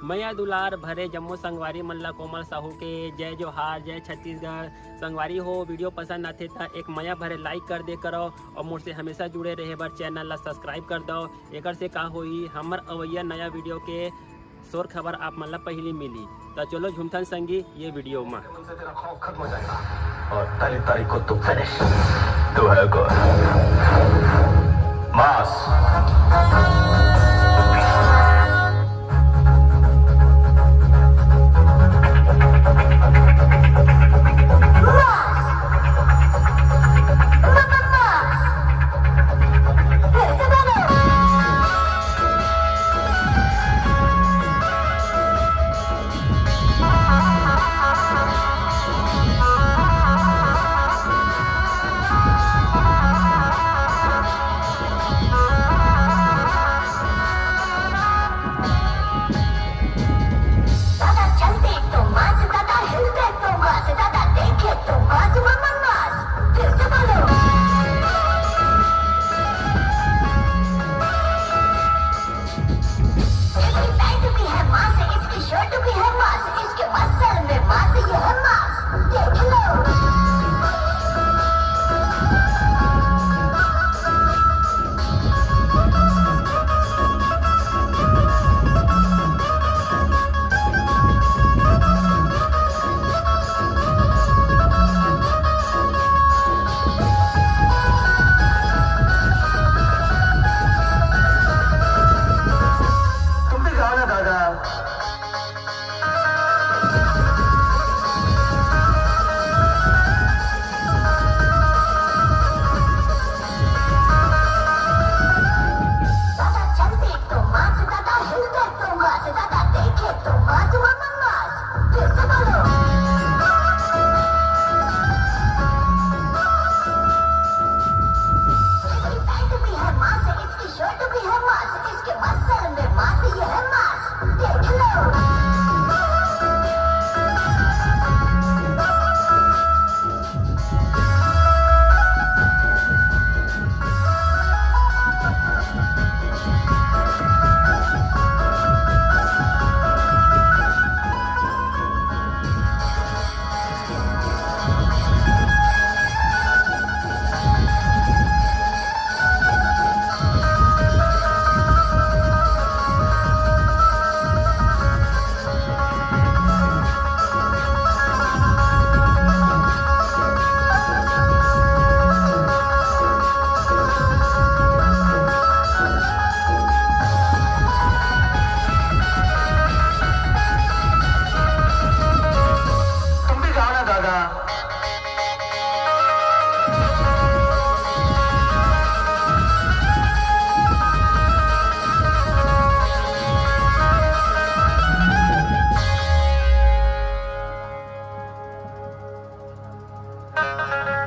मैया दुलार भरे जम्मू संगवारी मल्ला कोमल साहू के जय जोहार, जय छत्तीसगढ़। संगवारी हो वीडियो पसंद आते था एक मैया भरे लाइक कर दे करो और मुझसे हमेशा जुड़े रहे बर चैनल ला सब्सक्राइब कर दो। एक से का होई हमर अवैया नया वीडियो के शोर खबर आप मन ला पहली मिली। तो चलो झुमथन संगी ये वीडियो में तेरा खौफ खत्म हो जाएगा और पहली तारीख को तू फिनिश। तू है कौन? मास।